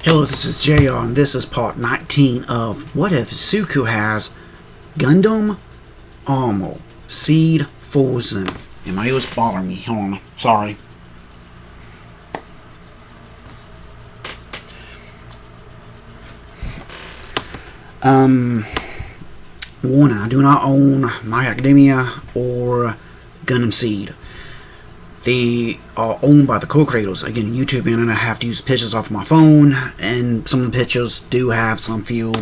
Hello, this is JR, and this is part 19 of What If Izuku Has Gundam Armor Seed Frozen. And my ears bothering me. Hold on. Sorry. Warning, I do not own My Academia or Gundam Seed. They are owned by the co-creators. Again, YouTube and I have to use pictures off my phone, and some of the pictures do have some few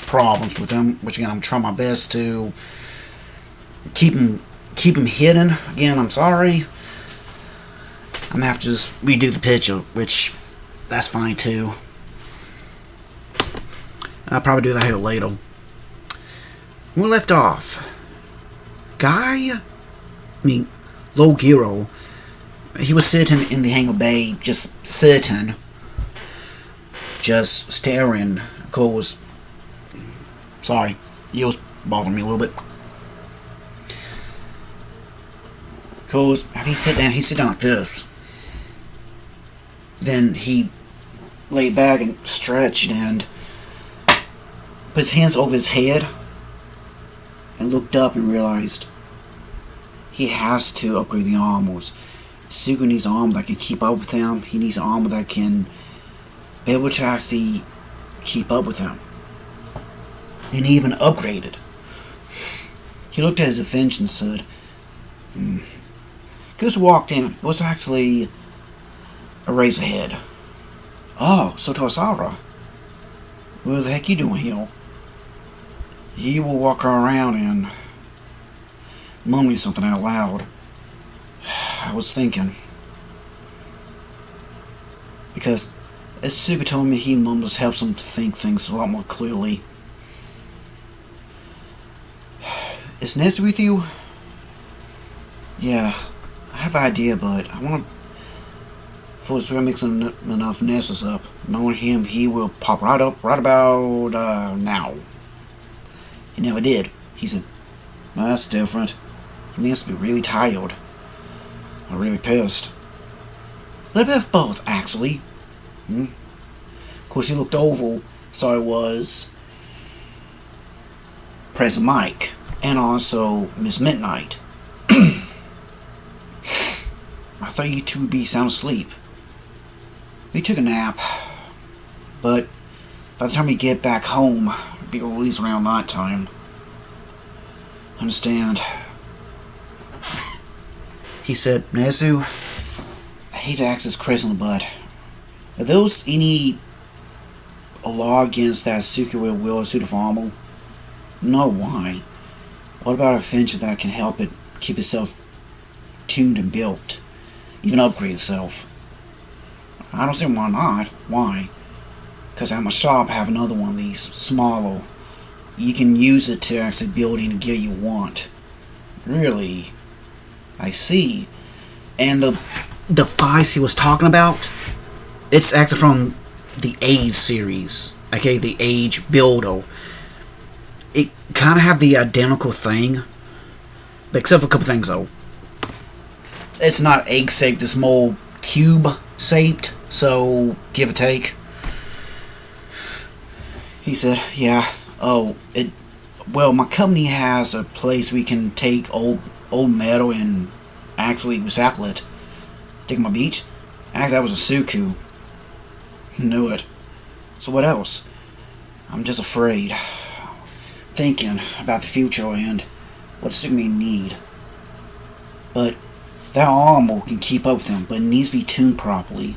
problems with them, which again I'm trying my best to keep them hidden. Again, I'm sorry. I'm gonna have to just redo the picture, which that's fine too. I'll probably do that here later. We left off. Low Giro. He was sitting in the hangar bay, just sitting, just staring. Of course, sorry, he was bothering me a little bit. Cause he sit down like this. Then he laid back and stretched and put his hands over his head and looked up and realized he has to upgrade the armors. Izuku needs an armor that can keep up with him. He needs an armor that can be able to actually keep up with him. And even upgrade it. He looked at his Avenge and said, Goose walked in. It was actually a Razorhead. Oh, so Torsara. What the heck you doing here? He will walk around and mumbling something out loud. I was thinking, because as Izuku told me, he mumbles helps him to think things a lot more clearly. Is Ness with you? Yeah, I have an idea, but I want to first mix enough Nessus up. Knowing him, he will pop right up, right about now. He never did. He said, that's different. He must be really tired. I'm really pissed. A little bit of both, actually. Of course, he looked over, saw it was President Mike, and also Miss Midnight. I thought you two would be sound asleep. We took a nap, but by the time we get back home, it'll be at least around night time. Understand? He said, Nezu, I hate to ask this Chris on the butt. Are those any law against that Izuku will wield a suit of armor? No, why? What about a feature that can help it keep itself tuned and built? Even upgrade itself? I don't see why not. Why? Because at my shop I have another one of these, smaller. You can use it to actually build any gear you want. Really? I see. And the device he was talking about, it's actually from the Age series. Okay, the Age Builder. It kind of have the identical thing, but except for a couple things though. It's not egg-shaped, it's more cube-shaped, so give or take. He said, yeah, well, my company has a place we can take old metal and actually recycle it. Take my beach? Actually, that was a Izuku. Knew it. So what else? I'm just afraid. Thinking about the future and what Izuku may need. But that armor can keep up with him, but it needs to be tuned properly.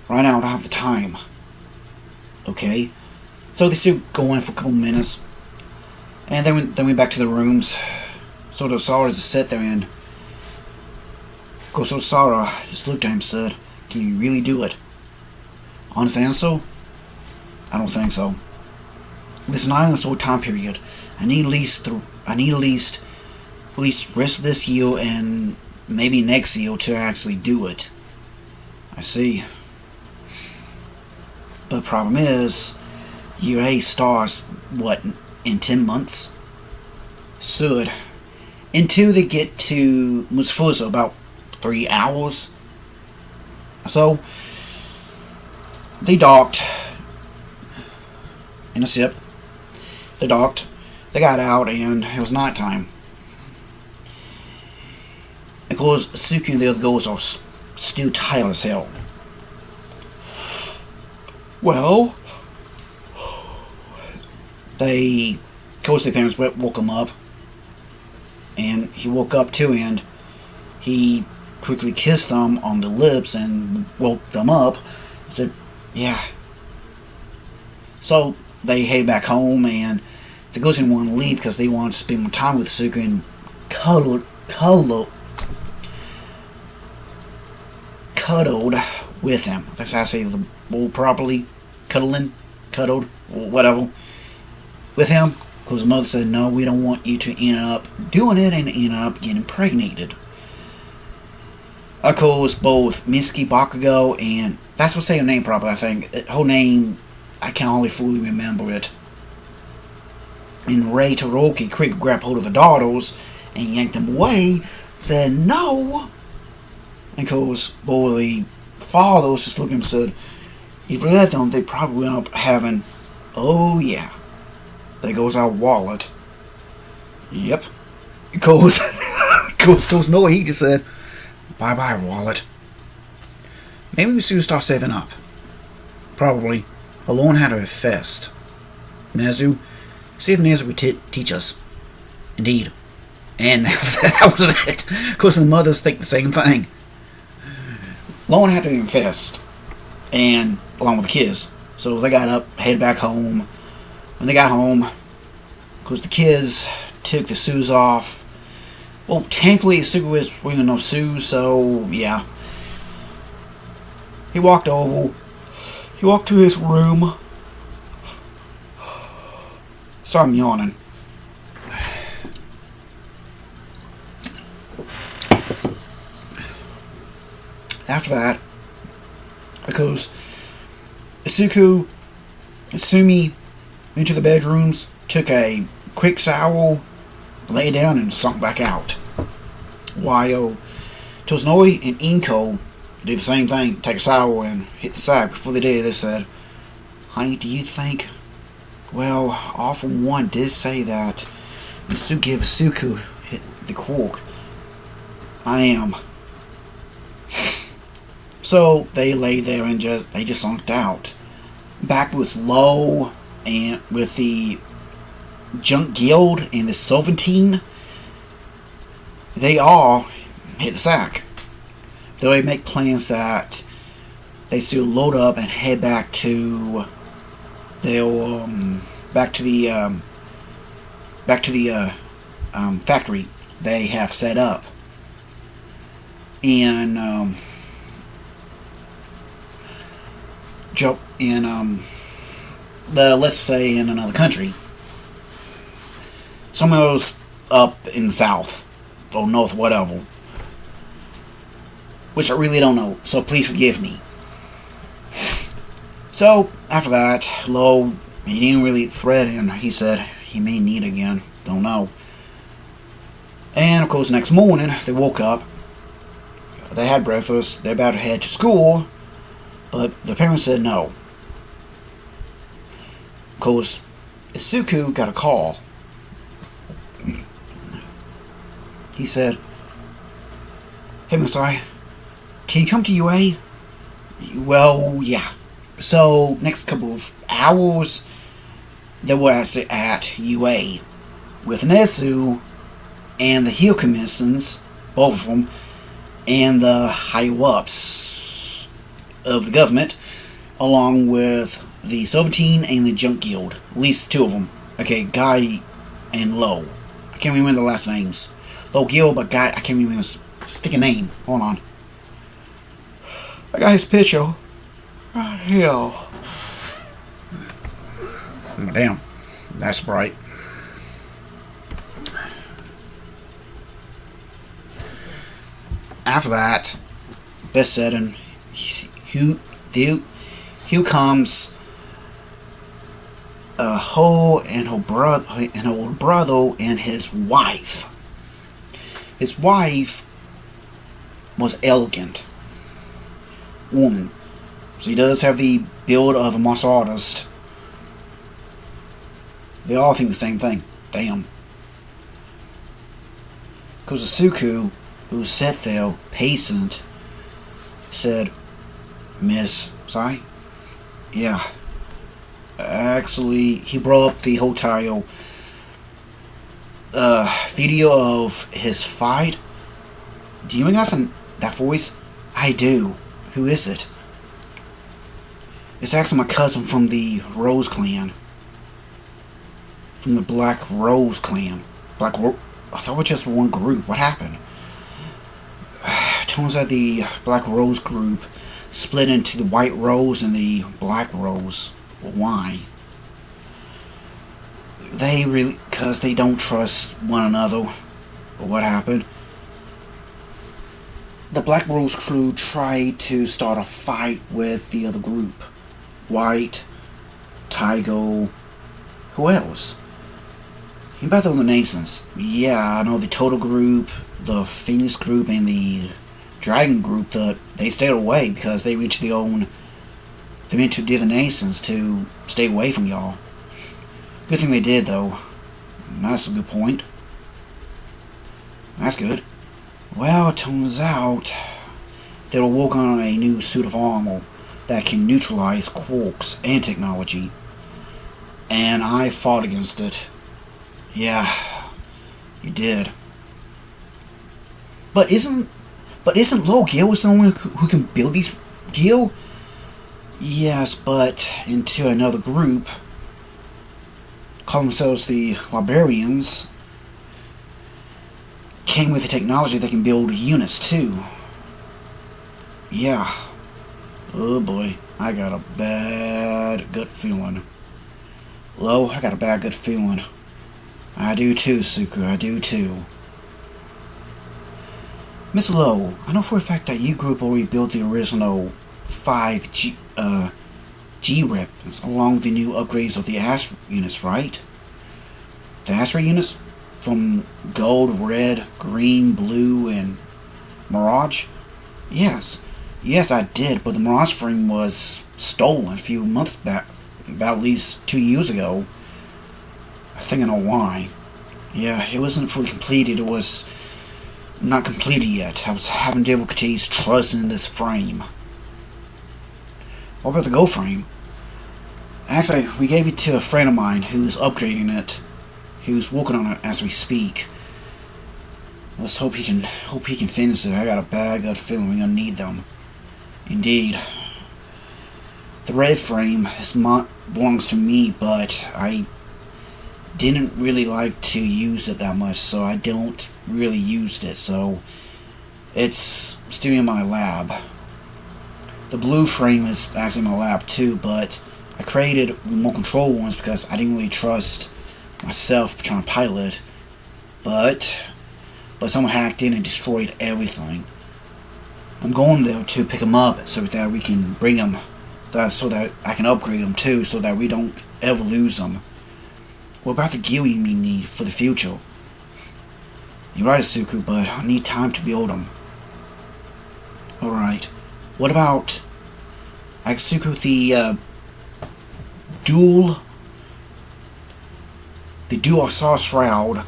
Right now I don't have the time. Okay? So they still go in for a couple minutes. And then we back to the rooms. So the Sara just sat there and of course Sara just looked at him and said, can you really do it? Honest answer? I don't think so. It's not in this old time period. I need at least rest of this year and maybe next year to actually do it. I see. But the problem is, year 8 starts, what, in 10 months? Should. Until they get to Musfusa, about 3 hours. So, they docked in a ship. They docked. They got out, and it was nighttime. Of course, Suki and the other girls are still tired as hell. Well, of course, their parents woke him up, and he woke up too, and he quickly kissed them on the lips and woke them up and said, yeah. So they head back home, and the girls didn't want to leave because they wanted to spend more time with Suki and cuddled with him. That's how I say the word properly. Cuddled, whatever, with him. Because the mother said, no, we don't want you to end up doing it and end up getting impregnated. Of course, both Mitsuki Bakugo and, that's what say her name properly, I think. Her name, I can only fully remember it. And Rei Todoroki quick grabbed hold of the daughters and yanked them away, said no. And of course, both the fathers just looked at him and said, if we let them, they probably end up having, oh yeah, there goes our wallet. Yep. Of course, no, he just said, bye-bye, wallet. Maybe we should start saving up. Probably. Alone had a fest. Nezu, see if Nezu would teach us. Indeed. And that was it. Of course, the mothers think the same thing. Lone had to invest, and along with the kids. So they got up, headed back home. When they got home, of course, the kids took the shoes off. Well, technically, Izuku was wearing no shoes, so yeah. He walked to his room. Sorry, I'm yawning. After that, because Izuku and Sumi went to the bedrooms, took a quick shower, lay down, and sunk back out. While Tozunoi and Inko did the same thing, take a shower and hit the sack. Before they did, they said, honey, do you think? Well, all from one did say that Mitsuki gave Izuku hit the cork. I am. So they lay there and just sunk out. Back with Lo and with the Junk Guild and the Sylvantine, they all hit the sack. They make plans that they still load up and head back to their back to the factory they have set up. And jump in let's say in another country. Somewhere else up in the south or north, whatever. Which I really don't know, so please forgive me. So, after that, Lo, he didn't really threaten. He said he may need again. Don't know. And, of course, next morning, they woke up. They had breakfast. They're about to head to school. But the parents said no. Of course, Izuku got a call. He said, hey, Masai, can you come to UA? Well, yeah. So, next couple of hours, they were actually at UA with Nezu and the Heel Commissions, both of them, and the higher-ups of the government, along with the Sylvantine and the Junk Guild. At least two of them. Okay, Guy and Lo. I can't remember the last names. Lo Guild, but Guy, I can't remember his sticky name. Hold on. I got his picture right here. Damn, that's bright. After that, this said, and here comes Ho and her old brother and his wife. His wife was elegant woman. She does have the build of a martial artist. They all think the same thing. Damn. Because Izuku, who sat there, patient, said, Miss, sorry? Yeah. Actually, he brought up the whole title video of his fight. Do you recognize that voice? I do. Who is it? It's actually my cousin from the Rose Clan. From the Black Rose Clan. I thought it was just one group. What happened? Turns out the Black Rose group split into the White Rose and the Black Rose. Why? Because they don't trust one another. What happened? The Black Rose crew tried to start a fight with the other group. White, Tiger, who else? About the other nations. Yeah, I know the Total group, the Phoenix group, and the Dragon group, they stayed away because they went to different nations to stay away from y'all. Good thing they did, though. That's a good point. That's good. Well, it turns out they were working on a new suit of armor that can neutralize quarks and technology. And I fought against it. Yeah, you did. But isn't Lord Gil the only one who can build these? Gil? Yes, but into another group, call themselves the Librarians, came with the technology that can build units too. Yeah. Oh boy, I got a bad gut feeling. Lo, I got a bad gut feeling. I do too, Izuku, I do too. Miss Lowe, I know for a fact that you group already built the original 5 G-Reps along the new upgrades of the Astra units, right? The Astra units? From gold, red, green, blue, and Mirage? Yes. Yes, I did, but the Mirage frame was stolen a few months back, about at least 2 years ago. I think I know why. Yeah, it wasn't fully completed. It was not completed yet. I was having difficulties trusting this frame. What about the gold frame? Actually, we gave it to a friend of mine who's upgrading it. Who's working on it as we speak. Let's hope he can finish it. I got a bad gut feeling we're gonna need them. Indeed. The red frame belongs to me, but I didn't really like to use it that much, so I don't really use it, so it's still in my lab. The blue frame is actually in my lab too, but I created remote control ones because I didn't really trust myself trying to pilot, but someone hacked in and destroyed everything. I'm going there to pick them up so that we can bring them, so that I can upgrade them too, so that we don't ever lose them. What about the gear we need for the future? You're right, Izuku, but I need time to build them. Alright. What about Izuku, the dual saw shroud?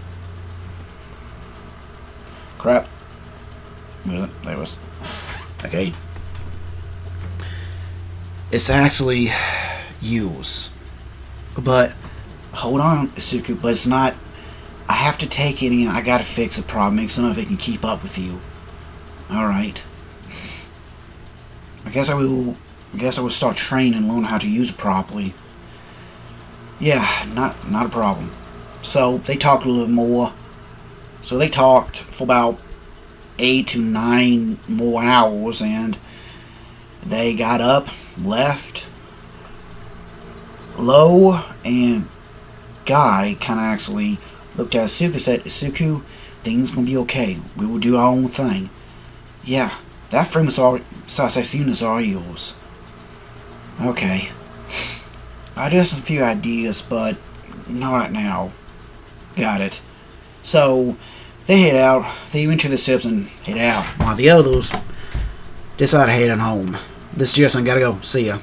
Crap. There it was. Okay. It's actually used. But, hold on, Izuku, but it's not. I have to take it and I gotta fix the problem, make so it can keep up with you. Alright. I guess I will start training and learn how to use it properly. Yeah, not a problem. So, they talked a little bit more. So they talked for about 8 to 9 more hours, and they got up, left. Lo and Guy kind of actually looked at Izuku and said, Izuku, things gonna be okay. We will do our own thing. Yeah, that frame is all, success units are yours. Okay. I do have some few ideas, but not right now. Got it. So, they head out. They went to the ships and head out. While the others decide to head on home. This is Justin. Gotta go. See ya.